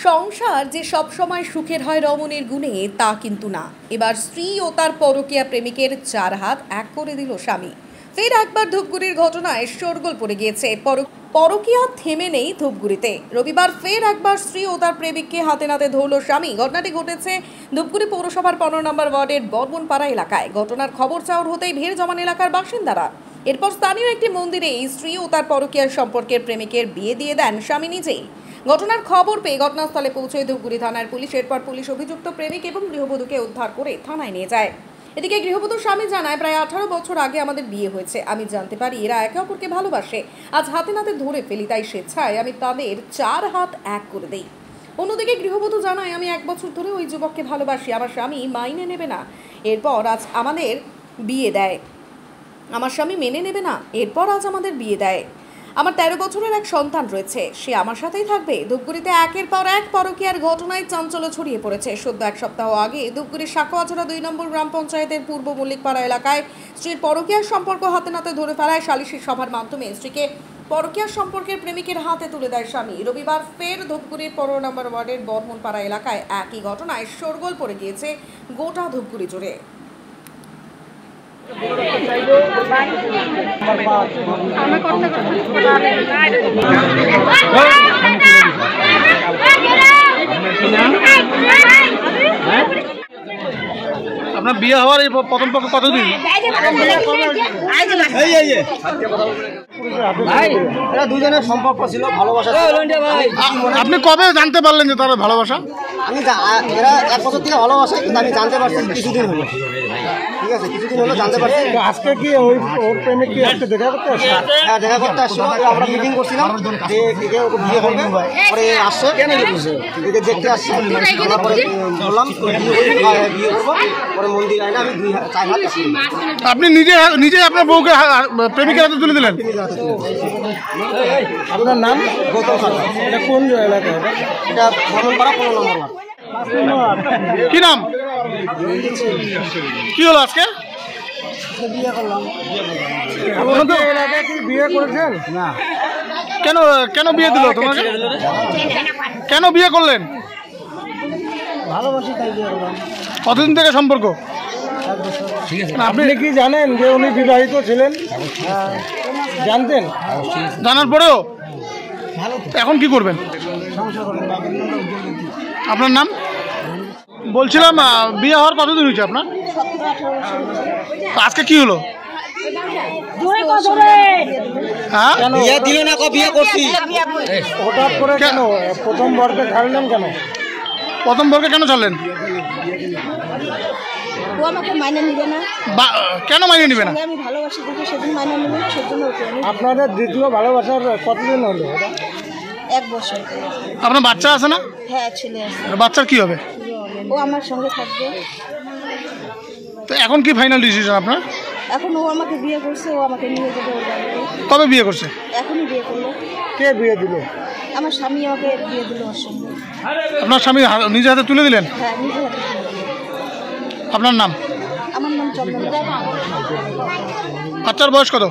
সংসার যে সব সময় সুখের হয় রমণীর গুণে তা কিন্তু না। এবার স্ত্রী ও তার পরকীয়া প্রেমিকের 4 হাত এক করে দিল স্বামী। ফের একবার ধূপগুড়ির ঘটনায় শোরগোল পড়ে গিয়েছে। পরকীয়া থেমে নেই ধূপগুড়িতে। রবিবার ফের একবার স্ত্রী ও তার প্রেমিককে হাতে নাতে ধরল স্বামী। ঘটনাটি ঘটেছে ধূপগুড়ি পৌরসভার 15 নম্বর ওয়ার্ডের বর্মনপাড়া এলাকায়। ঘটনার খবর চাউর হতেই ভিড় জমান এলাকার বাসিন্দারা। এরপর স্থানীয় একটি মন্দিরে স্ত্রী ও তার পরকীয়ার সম্পর্কের প্রেমিকের বিয়ে দিয়ে দেন স্বামী নিজেই। ঘটনার খবর পেয়ে ঘটনাস্থলে পৌঁছয় ধূপগুড়ি থানার পুলিশ। এরপর পুলিশ অভিযুক্ত প্রেমিক এবং গৃহবধূকে উদ্ধার করে থানায় নিয়ে যায়। এদিকে গৃহবধূর স্বামী জানায়, প্রায় 18 বছর আগে আমাদের বিয়ে হয়েছে। আমি জানতে পারি এরা একে অপরকে ভালোবাসে। আজ হাতে নাতে ধরে ফেলি, তাই স্বেচ্ছায় আমি তাদের 4 হাত এক করে দেই। অন্যদিকে গৃহবধূ জানায়, আমি 1 বছর ধরে ওই যুবককে ভালোবাসি। আমার স্বামী মাইনে নেবে না, এরপর আজ আমাদের বিয়ে দেয়। আমার স্বামী মেনে নেবে না, এরপর আজ আমাদের বিয়ে দেয়। আমার 13 বছরের এক সন্তান রয়েছে, সে আমার সাথেই থাকবে। ধূপগুড়িতে একের পর এক পরকীয়ার ঘটনায় চাঞ্চল্য ছড়িয়ে পড়েছে। সদ্য 1 সপ্তাহ আগে ধূপগুড়ির সাকোয়াছড়া 2 নম্বর গ্রাম পঞ্চায়েতের পূর্ব মল্লিকপাড়া এলাকায় স্ত্রীর পরকীয়ার সম্পর্ক হাতে নাতে ধরে ফেলায় সালিশি সভার মাধ্যমে স্ত্রীকে পরকীয়ার সম্পর্কের প্রেমিকের হাতে তুলে দেয় স্বামী। রবিবার ফের ধূপগুড়ির 15 নম্বর ওয়ার্ডের বর্মনপাড়া এলাকায় একই ঘটনায় শোরগোল পড়ে গিয়েছে গোটা ধূপগুড়ি জুড়ে। আপনার বিয়ে হওয়ার এই প্রথম পক্ষ কতদিন? দুজনের সম্পর্ক ছিল, ভালোবাসা। আপনি কবে জানতে পারলেন যে তারা ভালোবাসা? আমি এরা 1 বছর থেকে ভালোবাসে, কিন্তু আমি জানতে পারছি কিছুদিন হলো। ঠিক আছে, কিছুদিন হলো জানতে পারছি। আজকে কি ওই ওর প্রেমিক কি আজকে দেখা করতে আসছে? হ্যাঁ, দেখা করতে আসছিল। আমরা মিটিং করছিলাম যে একে বিয়ে করবে, পরে আসছে একে দেখতে আসছে। আমরা পরে বললাম বিয়ে করবো, পরে মন্দির আইনা আমি 4 হাত আসি। আপনি নিজে আপনার বউকে প্রেমিকের হাতে তুলে দিলেন? আপনার নাম? গৌতম সরকার। এটা কোন এলাকা? এটা বর্মনপাড়া 15 নম্বর ওয়ার্ড। কি নাম? কি হলো আজকে? বিয়ে করলাম। আপনাদের এলাকায় কি বিয়ে করেছেন? না। কেন বিয়ে দিল তোমাকে? কেন বিয়ে করলেন? ভালোবাসি তাই বিয়ে করলাম। কতদিন থেকে সম্পর্ক? 1 বছর। আপনি কি জানেন যে উনি বিবাহিত ছিলেন? জানতেন? জানার পরেও এখন কি করবেন? সংসার করলাম। আপনার নাম? বলছিলাম বিয়ে হওয়ার কতদিন হয়েছে আপনার? 17-18 আজকে কি হলো? হ্যাঁ, বিয়ে দিল না, বিয়ে করছি। হঠাৎ করে কেন প্রথম বরকে ছাড়লেন কেন? প্রথম বরকে কেন ছাড়লেন? ও আমাকে মাইনে নিবে না। কেন মাইনে নিবে না? আমি ভালোবাসি দেখে সেদিন মাইনে নিবে না, সেজন্য ওকে আমি। আপনাদের দ্বিতীয় ভালোবাসার কতদিন হলো? 1 বছর। আপনার বাচ্চা আছে না? হ্যাঁ, ছেলে আছে। বাচ্চার কি হবে? ও আমার সঙ্গে থাকবে। তো এখন কি ফাইনাল ডিসিশন আপনার? এখন ও আমাকে বিয়ে করছে, ও আমাকে নিয়ে যাবে ওর বাড়িতে। কবে বিয়ে করছে? এখনই বিয়ে করলো। কে বিয়ে দিল? আমার স্বামী আমাকে বিয়ে দিল ওর সঙ্গে। আপনার স্বামী নিজে হাতে তুলে দিলেন? হ্যাঁ, নিজে হাতে তুলে দিল। আপনার নাম? আমার নাম চন্দনা। বাচ্চার বয়স কত?